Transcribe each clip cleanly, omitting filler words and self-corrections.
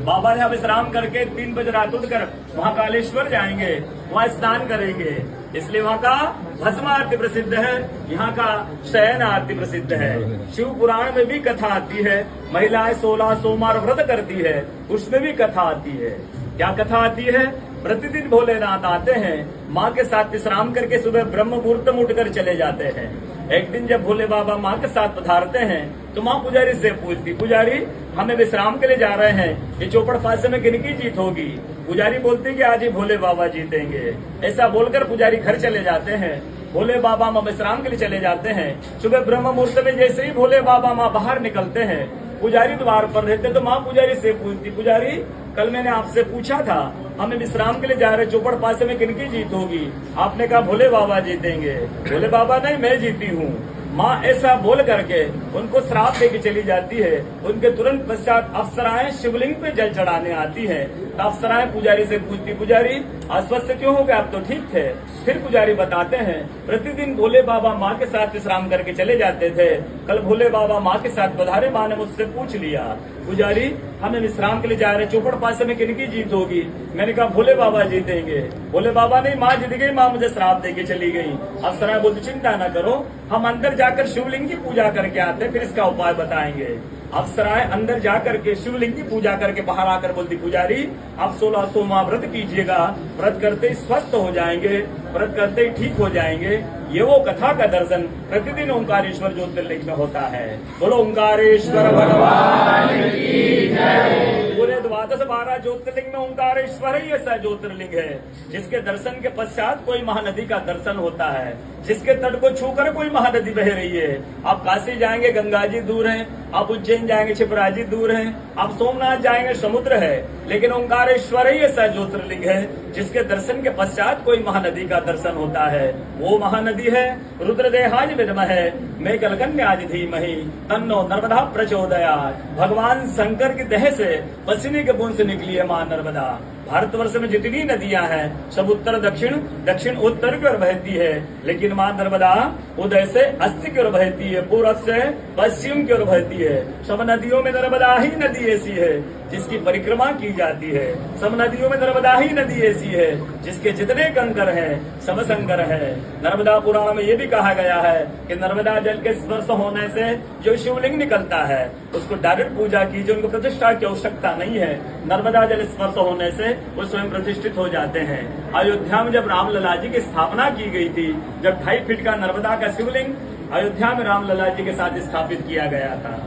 बाबा यहाँ विश्राम करके 3 बजे रात उठकर महाकालेश्वर जाएंगे, वहाँ स्नान करेंगे। इसलिए वहाँ का भस्म आरती प्रसिद्ध है, यहाँ का शयन आरती प्रसिद्ध है। शिव पुराण में भी कथा आती है, महिलाएं 16 सोमवार व्रत करती है, उसमें भी कथा आती है। क्या कथा आती है? प्रतिदिन भोलेनाथ आते हैं, माँ के साथ विश्राम करके सुबह ब्रह्म मुहूर्त में उठकर चले जाते हैं। एक दिन जब भोले बाबा माँ के साथ पधारते हैं तो माँ पुजारी से पूछती, पुजारी हमें विश्राम के लिए जा रहे हैं, ये चौपड़ पासे में किनकी जीत होगी? पुजारी बोलती कि आज ही भोले बाबा जीतेंगे। ऐसा बोलकर पुजारी घर चले जाते हैं। भोले बाबा माँ विश्राम के लिए चले जाते हैं। सुबह ब्रह्म मुहूर्त में जैसे ही भोले बाबा माँ बाहर निकलते हैं, पुजारी द्वार पर रहते तो माँ पुजारी से पूछती, पुजारी कल मैंने आपसे पूछा था हमें विश्राम के लिए जा रहे, चौपड़ पासे में किनकी जीत होगी? आपने कहा भोले बाबा जीतेंगे। भोले बाबा नहीं, मैं जीती हूँ। माँ ऐसा बोल करके उनको श्राप देके चली जाती है। उनके तुरंत पश्चात अप्सराएं शिवलिंग पे जल चढ़ाने आती है। तो अप्सराएं पुजारी से पूछती, पुजारी अस्वस्थ क्यों हो गए? आप तो ठीक थे। फिर पुजारी बताते हैं, प्रतिदिन भोले बाबा माँ के साथ विश्राम करके चले जाते थे। कल भोले बाबा माँ के साथ पधारे, माँ ने मुझसे पूछ लिया, पुजारी हमें विश्राम के लिए जा रहे, चौपड़ पासे में किनकी जीत होगी? मैंने कहा भोले बाबा जीतेंगे। भोले बाबा नहीं, माँ जीत गई, माँ मुझे श्राप देके चली गई। अप्सराएं बोलती, चिंता न करो, हम अंदर जाकर शिवलिंग की पूजा करके आते, फिर इसका उपाय बताएंगे। अप्सराएं अंदर जाकर के शिवलिंग की पूजा करके बाहर आकर बोलती, पुजारी आप 16 सोमवार व्रत कीजिएगा, व्रत करते ही स्वस्थ हो जाएंगे, व्रत करते ही ठीक हो जाएंगे। ये वो कथा का दर्शन प्रतिदिन ओंकारेश्वर ज्योतिर्लिंग में होता है। बोलो ओंकारेश्वर भगवान की जय। पूरे 12 ज्योतिर्लिंग में ओंकारेश्वर ही ऐसा ज्योतिर्लिंग है जिसके दर्शन के पश्चात कोई महानदी का दर्शन होता है, जिसके तट को छूकर कोई महानदी बह रही है। आप काशी जाएंगे, गंगा जी दूर है, आप उज्जैन जाएंगे, क्षिप्रा जी दूर है, आप सोमनाथ जाएंगे, समुद्र है, लेकिन ओंकारेश्वर ही ऐसा ज्योतिर्लिंग है जिसके दर्शन के पश्चात कोई महानदी का दर्शन होता है। वो महानदी है रुद्रदेहाज विद्महे मेघकन्याज धीमहि तन्नो नर्मदा प्रचोदयात्। भगवान शंकर की देह से पसीने के बूंद से निकली है माँ नर्मदा। भारतवर्ष में जितनी नदियां हैं सब उत्तर दक्षिण, दक्षिण उत्तर की ओर बहती है, लेकिन माँ नर्मदा उदय से अस्त की ओर बहती है, पूरब से पश्चिम की ओर बहती है। सब नदियों में नर्मदा ही नदी ऐसी है जिसकी परिक्रमा की जाती है। सब नदियों में नर्मदा ही नदी ऐसी है जिसके जितने कंकर हैं सब शंकर है। नर्मदा पुराण में ये भी कहा गया है कि नर्मदा जल के स्पर्श होने से जो शिवलिंग निकलता है उसको डायरेक्ट पूजा कीजिए, उनको प्रतिष्ठा की आवश्यकता नहीं है। नर्मदा जल स्पर्श होने से वो स्वयं प्रतिष्ठित हो जाते हैं। अयोध्या में जब रामलला जी की स्थापना की गई थी, जब 2.5 फीट का नर्मदा का शिवलिंग अयोध्या में रामलला जी के साथ स्थापित किया गया था,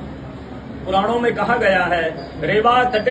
पुराणों में कहा गया है रेवा तट